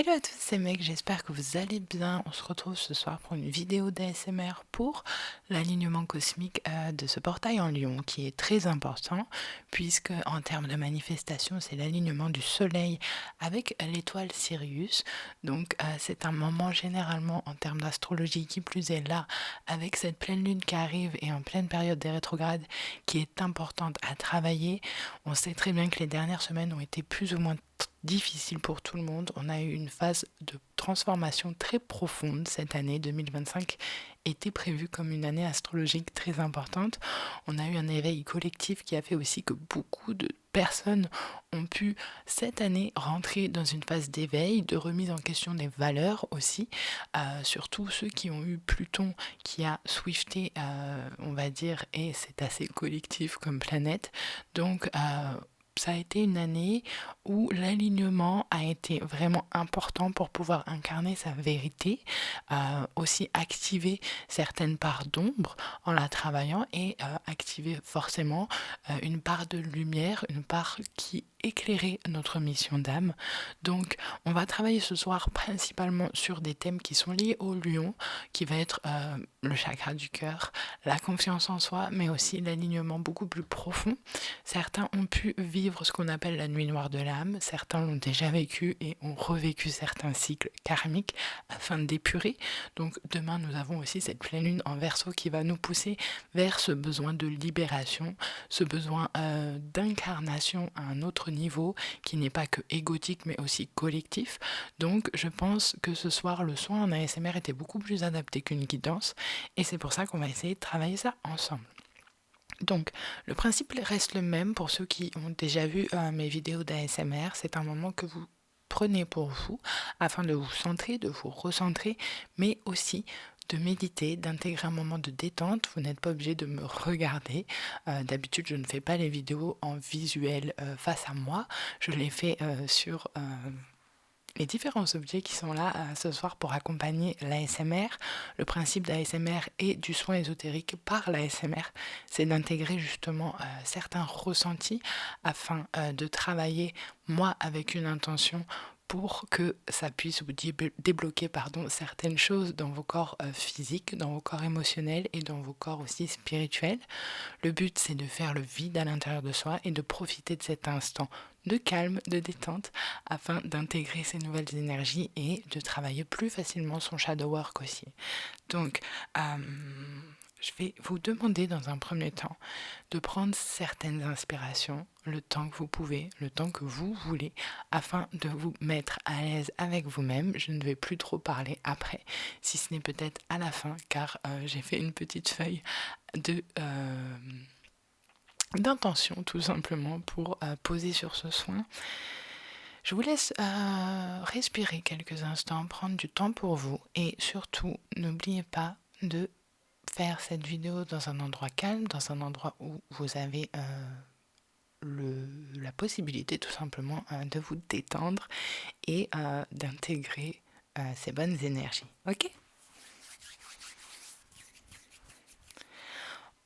Hello à tous ces mecs, j'espère que vous allez bien. On se retrouve ce soir pour une vidéo d'ASMR pour l'alignement cosmique de ce portail en Lion qui est très important puisque en termes de manifestation c'est l'alignement du soleil avec l'étoile Sirius. Donc c'est un moment généralement en termes d'astrologie qui plus est là avec cette pleine lune qui arrive et en pleine période des rétrogrades qui est importante à travailler. On sait très bien que les dernières semaines ont été plus ou moins difficile pour tout le monde. On a eu une phase de transformation très profonde cette année 2025 était prévue comme une année astrologique très importante. On a eu un éveil collectif qui a fait aussi que beaucoup de personnes ont pu cette année rentrer dans une phase d'éveil, de remise en question des valeurs aussi, surtout ceux qui ont eu Pluton qui a swifté, on va dire, et c'est assez collectif comme planète. Donc, ça a été une année où l'alignement a été vraiment important pour pouvoir incarner sa vérité, aussi activer certaines parts d'ombre en la travaillant et activer forcément une part de lumière, une part qui éclairait notre mission d'âme. Donc on va travailler ce soir principalement sur des thèmes qui sont liés au lion, qui va être le chakra du cœur, la confiance en soi, mais aussi l'alignement beaucoup plus profond. Certains ont pu vivre ce qu'on appelle la nuit noire de l'âme, certains l'ont déjà vécu et ont revécu certains cycles karmiques afin d'épurer. Donc demain nous avons aussi cette pleine lune en Verseau qui va nous pousser vers ce besoin de libération, ce besoin d'incarnation à un autre niveau qui n'est pas que égotique mais aussi collectif. Donc je pense que ce soir le soin en ASMR était beaucoup plus adapté qu'une guidance et c'est pour ça qu'on va essayer de travailler ça ensemble. Donc, le principe reste le même pour ceux qui ont déjà vu mes vidéos d'ASMR. C'est un moment que vous prenez pour vous afin de vous centrer, de vous recentrer, mais aussi de méditer, d'intégrer un moment de détente. Vous n'êtes pas obligé de me regarder. D'habitude, je ne fais pas les vidéos en visuel face à moi. Je les fais sur les différents objets qui sont là ce soir pour accompagner l'ASMR. Le principe d'ASMR et du soin ésotérique par l'ASMR, c'est d'intégrer justement certains ressentis afin de travailler moi avec une intention pour que ça puisse vous débloquer certaines choses dans vos corps physiques, dans vos corps émotionnels et dans vos corps aussi spirituels. Le but, c'est de faire le vide à l'intérieur de soi et de profiter de cet instant de calme, de détente, afin d'intégrer ces nouvelles énergies et de travailler plus facilement son shadow work aussi. Donc, je vais vous demander dans un premier temps de prendre certaines inspirations, le temps que vous pouvez, le temps que vous voulez, afin de vous mettre à l'aise avec vous-même. Je ne vais plus trop parler après, si ce n'est peut-être à la fin, car j'ai fait une petite feuille de d'intention tout simplement pour poser sur ce soin. Je vous laisse respirer quelques instants, prendre du temps pour vous et surtout n'oubliez pas de faire cette vidéo dans un endroit calme, dans un endroit où vous avez la possibilité tout simplement de vous détendre et d'intégrer ces bonnes énergies. Ok?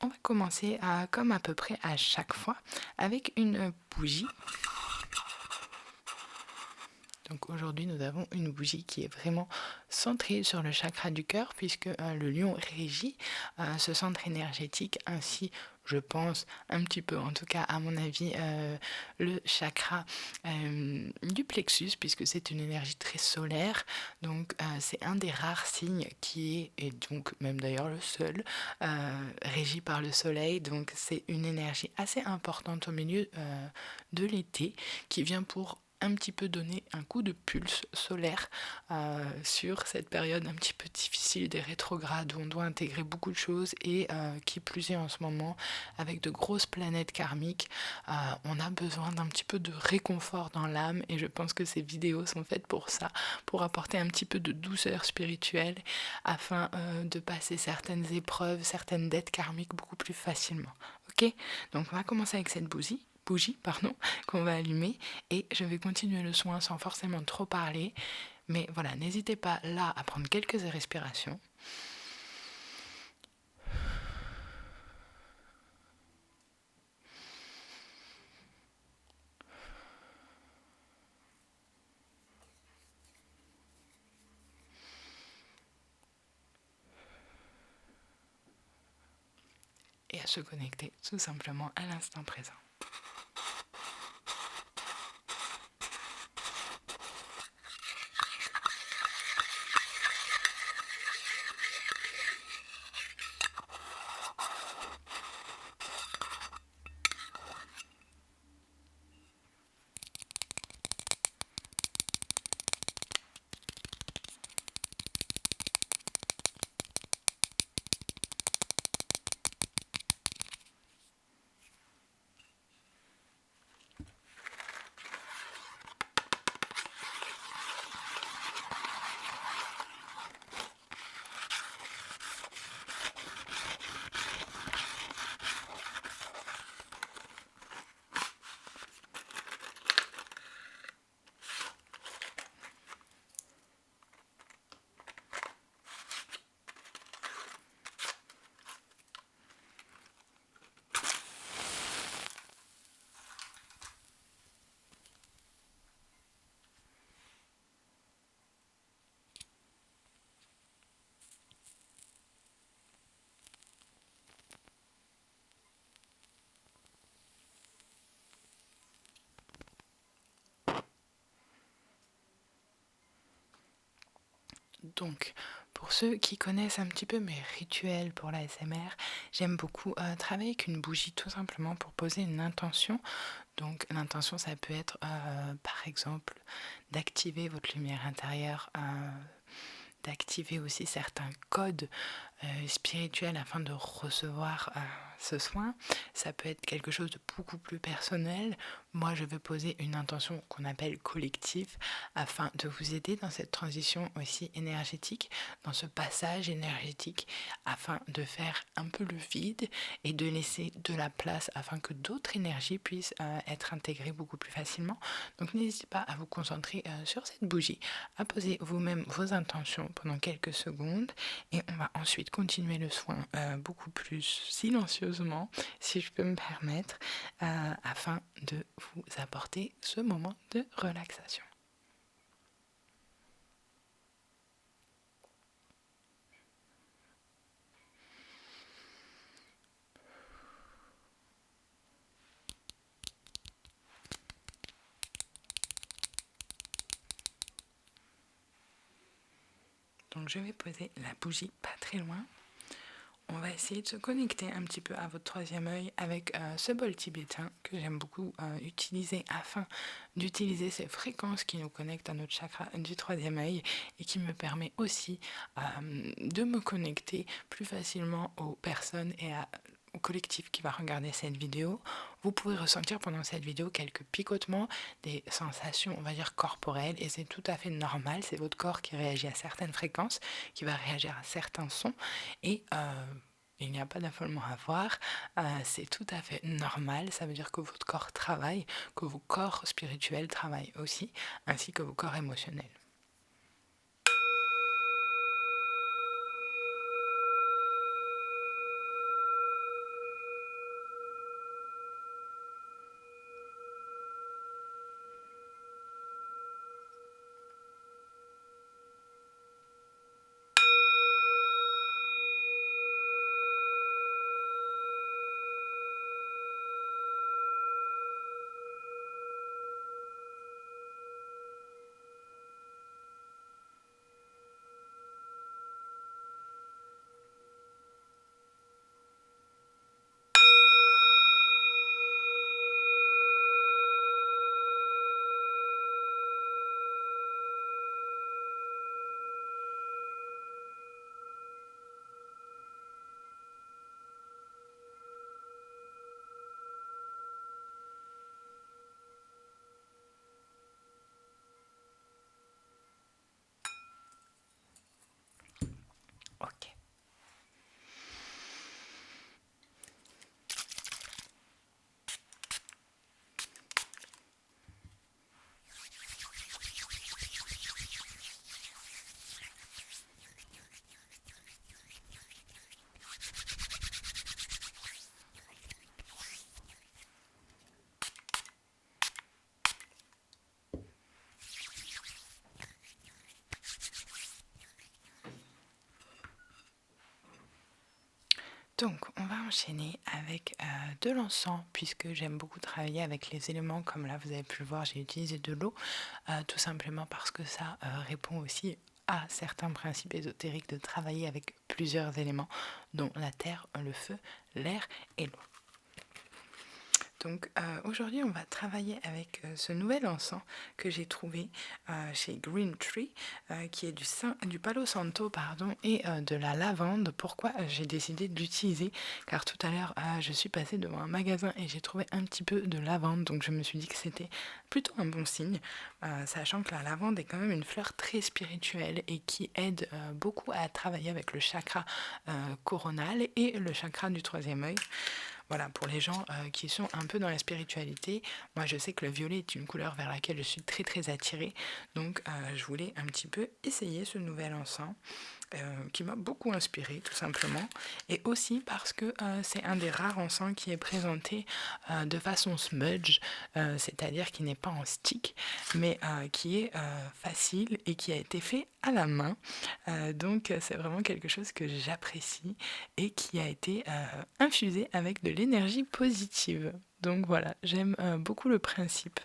On va commencer comme à peu près à chaque fois avec une bougie. Donc aujourd'hui, nous avons une bougie qui est vraiment centrée sur le chakra du cœur, puisque le lion régit ce centre énergétique, ainsi, je pense, un petit peu, en tout cas à mon avis, le chakra du plexus, puisque c'est une énergie très solaire. Donc c'est un des rares signes qui est, et donc même d'ailleurs le seul, régi par le soleil. Donc c'est une énergie assez importante au milieu de l'été, qui vient pour un petit peu donner un coup de pulse solaire sur cette période un petit peu difficile des rétrogrades où on doit intégrer beaucoup de choses et qui plus est en ce moment avec de grosses planètes karmiques, on a besoin d'un petit peu de réconfort dans l'âme et je pense que ces vidéos sont faites pour ça, pour apporter un petit peu de douceur spirituelle afin de passer certaines épreuves, certaines dettes karmiques beaucoup plus facilement. Ok, donc on va commencer avec cette bougie qu'on va allumer et je vais continuer le soin sans forcément trop parler. Mais voilà, n'hésitez pas là à prendre quelques respirations. à se connecter tout simplement à l'instant présent. Donc, pour ceux qui connaissent un petit peu mes rituels pour la l'ASMR, j'aime beaucoup travailler avec une bougie tout simplement pour poser une intention. Donc, l'intention, ça peut être par exemple d'activer votre lumière intérieure, d'activer aussi certains codes spirituels afin de recevoir ce soin. Ça peut être quelque chose de beaucoup plus personnel. Moi, je veux poser une intention qu'on appelle collective afin de vous aider dans cette transition aussi énergétique, dans ce passage énergétique, afin de faire un peu le vide et de laisser de la place afin que d'autres énergies puissent être intégrées beaucoup plus facilement. Donc n'hésitez pas à vous concentrer sur cette bougie, à poser vous-même vos intentions pendant quelques secondes et on va ensuite continuer le soin beaucoup plus silencieusement, si je peux me permettre, afin de vous apporter ce moment de relaxation. Donc je vais poser la bougie pas très loin. On va essayer de se connecter un petit peu à votre troisième œil avec ce bol tibétain que j'aime beaucoup utiliser afin d'utiliser ces fréquences qui nous connectent à notre chakra du troisième œil et qui me permet aussi de me connecter plus facilement aux personnes et au collectif qui va regarder cette vidéo. Vous pouvez ressentir pendant cette vidéo quelques picotements, des sensations, on va dire, corporelles, et c'est tout à fait normal. C'est votre corps qui réagit à certaines fréquences, qui va réagir à certains sons, et il n'y a pas d'affolement à voir, c'est tout à fait normal. Ça veut dire que votre corps travaille, que vos corps spirituels travaillent aussi, ainsi que vos corps émotionnels. Donc, on va enchaîner avec de l'encens, puisque j'aime beaucoup travailler avec les éléments, comme là vous avez pu le voir, j'ai utilisé de l'eau, tout simplement parce que ça répond aussi à certains principes ésotériques de travailler avec plusieurs éléments, dont la terre, le feu, l'air et l'eau. Donc aujourd'hui, on va travailler avec ce nouvel encens que j'ai trouvé chez Green Tree, qui est du Palo Santo pardon, et de la lavande. Pourquoi j'ai décidé de l'utiliser? Car tout à l'heure, je suis passée devant un magasin et j'ai trouvé un petit peu de lavande. Donc je me suis dit que c'était plutôt un bon signe, sachant que la lavande est quand même une fleur très spirituelle et qui aide beaucoup à travailler avec le chakra coronal et le chakra du troisième œil. Voilà, pour les gens qui sont un peu dans la spiritualité, moi je sais que le violet est une couleur vers laquelle je suis très très attirée, donc je voulais un petit peu essayer ce nouvel encens qui m'a beaucoup inspiré tout simplement, et aussi parce que c'est un des rares encens qui est présenté de façon smudge, c'est-à-dire qui n'est pas en stick, mais qui est facile et qui a été fait à la main. Donc c'est vraiment quelque chose que j'apprécie et qui a été infusé avec de l'énergie positive. Donc voilà, j'aime beaucoup le principe.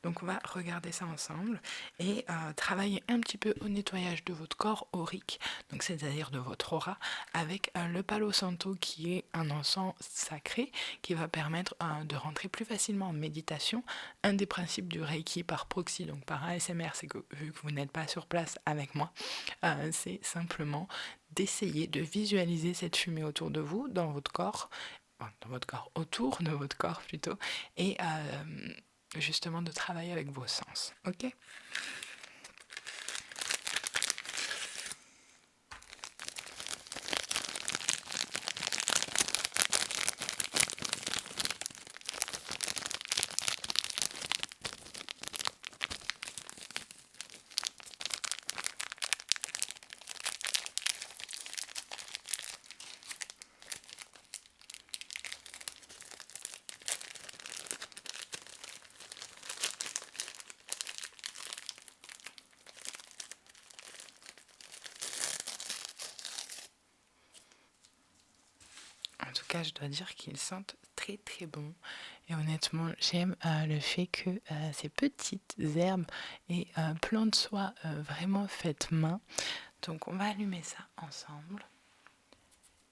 Donc on va regarder ça ensemble et travailler un petit peu au nettoyage de votre corps aurique, donc c'est-à-dire de votre aura, avec le Palo Santo qui est un encens sacré qui va permettre de rentrer plus facilement en méditation. Un des principes du Reiki par proxy, donc par ASMR, c'est que vu que vous n'êtes pas sur place avec moi, c'est simplement d'essayer de visualiser cette fumée autour de vous, dans votre corps, autour de votre corps plutôt, et justement de travailler avec vos sens. Ok? En tout cas, je dois dire qu'ils sentent très très bon. Et honnêtement, j'aime le fait que ces petites herbes et plantes soient vraiment faites main. Donc on va allumer ça ensemble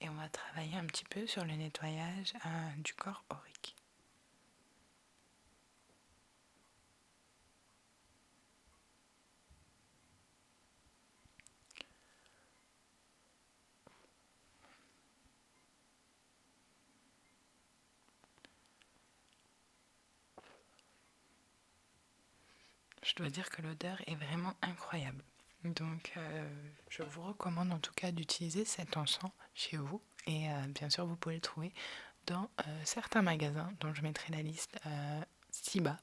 et on va travailler un petit peu sur le nettoyage du corps aurique. Je dois dire que l'odeur est vraiment incroyable. Donc je vous recommande en tout cas d'utiliser cet encens chez vous. Et bien sûr, vous pouvez le trouver dans certains magasins dont je mettrai la liste ci-bas.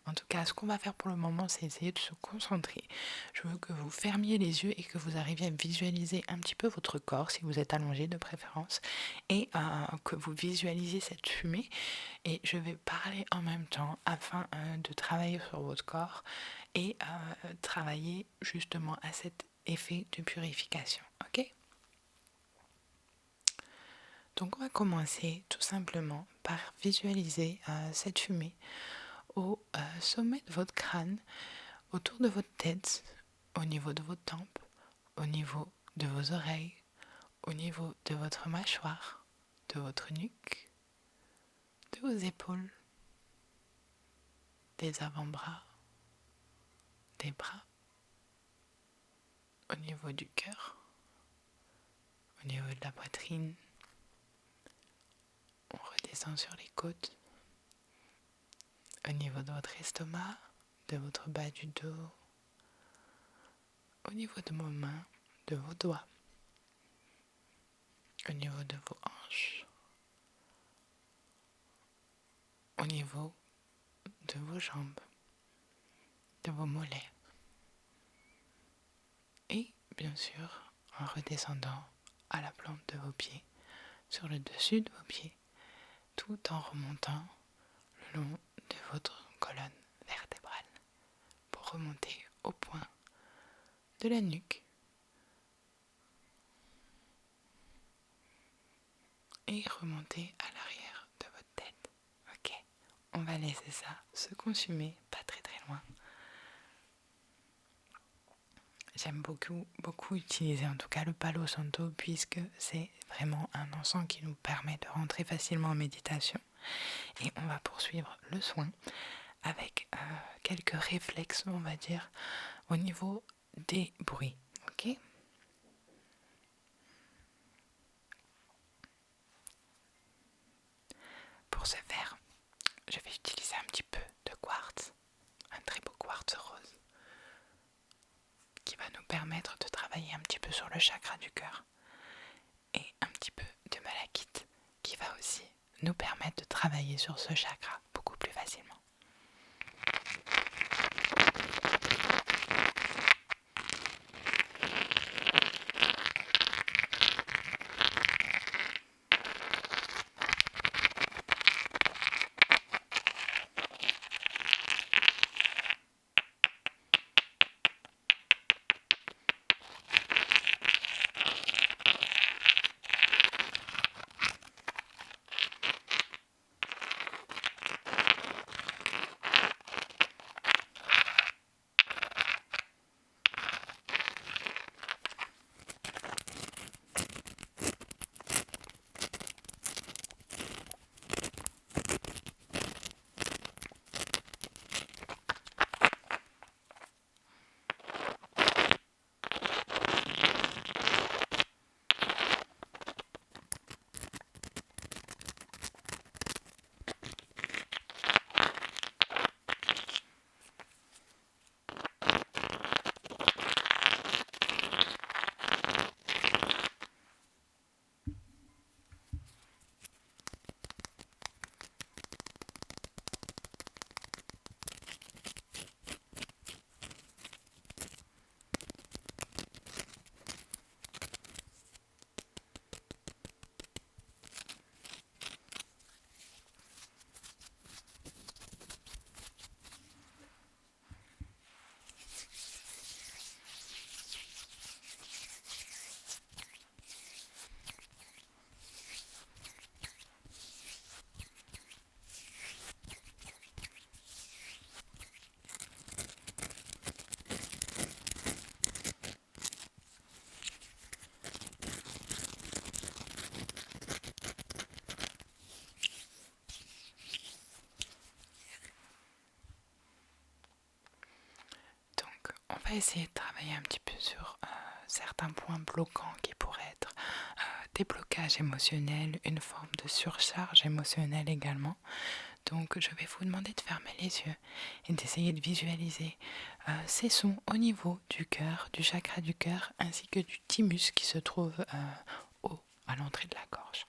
En tout cas, ce qu'on va faire pour le moment, c'est essayer de se concentrer. Je veux que vous fermiez les yeux et que vous arriviez à visualiser un petit peu votre corps, si vous êtes allongé de préférence, et que vous visualisiez cette fumée. Et je vais parler en même temps afin de travailler sur votre corps et travailler justement à cet effet de purification. Ok? Donc on va commencer tout simplement par visualiser cette fumée au sommet de votre crâne, autour de votre tête, au niveau de vos tempes, au niveau de vos oreilles, au niveau de votre mâchoire, de votre nuque, de vos épaules, des avant-bras, des bras, au niveau du cœur, au niveau de la poitrine. On redescend sur les côtes, au niveau de votre estomac, de votre bas du dos, au niveau de vos mains, de vos doigts, au niveau de vos hanches, au niveau de vos jambes, de vos mollets. Et bien sûr, en redescendant à la plante de vos pieds, sur le dessus de vos pieds, tout en remontant le long de votre colonne vertébrale pour remonter au point de la nuque et remonter à l'arrière de votre tête. Ok, on va laisser ça se consumer, pas très très loin. J'aime beaucoup utiliser en tout cas le Palo Santo puisque c'est vraiment un encens qui nous permet de rentrer facilement en méditation. Et on va poursuivre le soin avec quelques réflexes, on va dire, au niveau des bruits. Ok ? Pour ce faire, je vais utiliser un petit peu de quartz, un très beau quartz rose, qui va nous permettre de travailler un petit peu sur le chakra du cœur. Et un petit peu de malachite, qui va aussi nous permettre de travailler sur ce chakra beaucoup plus facilement. Donc, on va essayer de travailler un petit peu sur certains points bloquants qui pourraient être des blocages émotionnels, une forme de surcharge émotionnelle également. Donc, je vais vous demander de fermer les yeux et d'essayer de visualiser ces sons au niveau du cœur, du chakra du cœur, ainsi que du thymus qui se trouve à l'entrée de la gorge.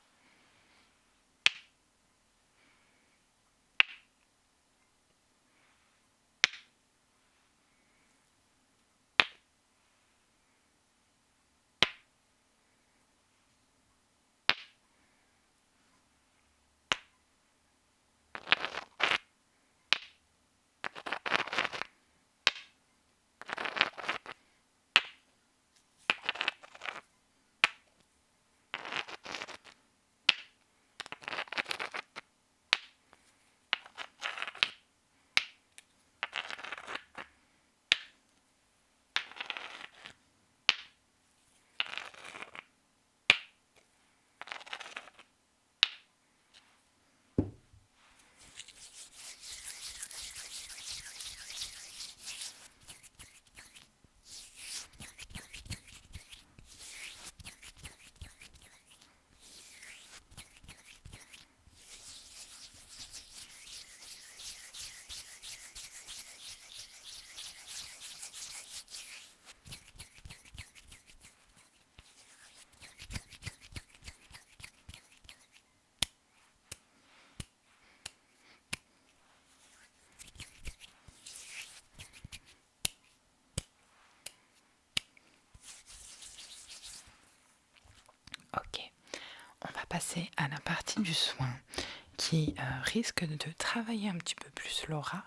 Ok, on va passer à la partie du soin qui risque de travailler un petit peu plus l'aura,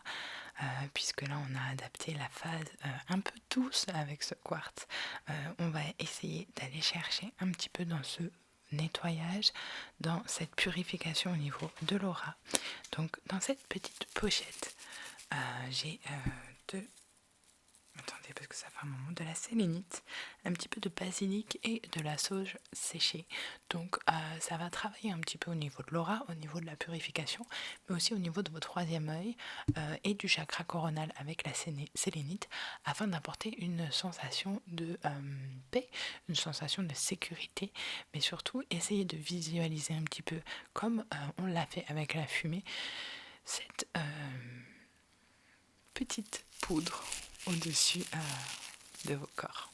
puisque là on a adapté la phase un peu douce avec ce quartz. On va essayer d'aller chercher un petit peu dans ce nettoyage, dans cette purification au niveau de l'aura. Donc dans cette petite pochette, j'ai deux... Attendez, parce que ça fait un moment, de la sélénite, un petit peu de basilic et de la sauge séchée. Donc ça va travailler un petit peu au niveau de l'aura, au niveau de la purification, mais aussi au niveau de votre troisième œil et du chakra coronal avec la sélénite, afin d'apporter une sensation de paix, une sensation de sécurité, mais surtout essayer de visualiser un petit peu, comme on l'a fait avec la fumée, cette petite poudre au-dessus de vos corps.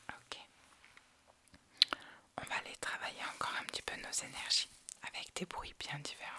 Ok. On va aller travailler encore un petit peu nos énergies avec des bruits bien différents.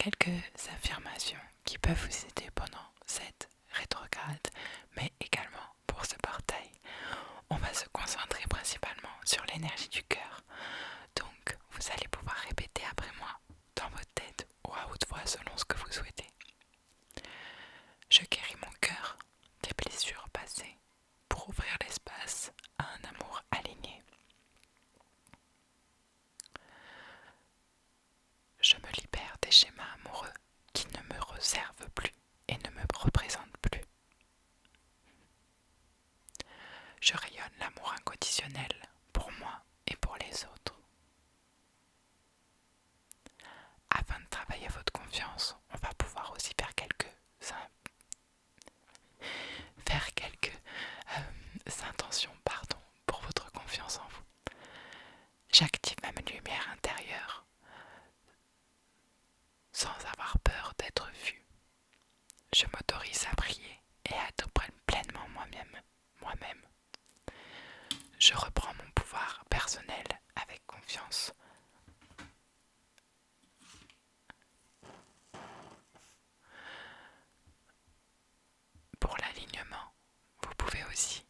quelques affirmations qui peuvent vous aider pendant cette rétrograde, mais également pour ce portail. On va se concentrer principalement sur l'énergie du cœur. Donc, vous allez pouvoir répéter après moi dans votre tête ou à haute voix selon ce que vous souhaitez. Je guéris mon cœur des blessures passées pour ouvrir l'espace à un amour aligné. Je me libère des schémas amoureux qui ne me réservent plus et ne me représentent plus. Je rayonne l'amour inconditionnel pour moi et pour les autres. Afin de travailler votre confiance, on va pouvoir aussi faire quelques intentions pour votre confiance en vous. J'active ma lumière intérieure sans avoir peur d'être vue. Je m'autorise à prier et à être pleinement moi-même. Je reprends mon pouvoir personnel avec confiance. Pour l'alignement, vous pouvez aussi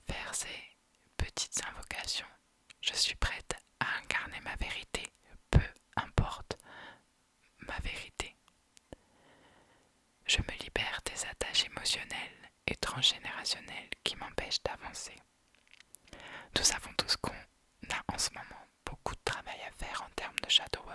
faire ces petites invocations. Je suis prête à incarner ma vérité, peu importe ma vérité. Je me libère des attaches émotionnelles et transgénérationnelles qui m'empêchent d'avancer. Nous savons tous qu'on a en ce moment beaucoup de travail à faire en termes de shadow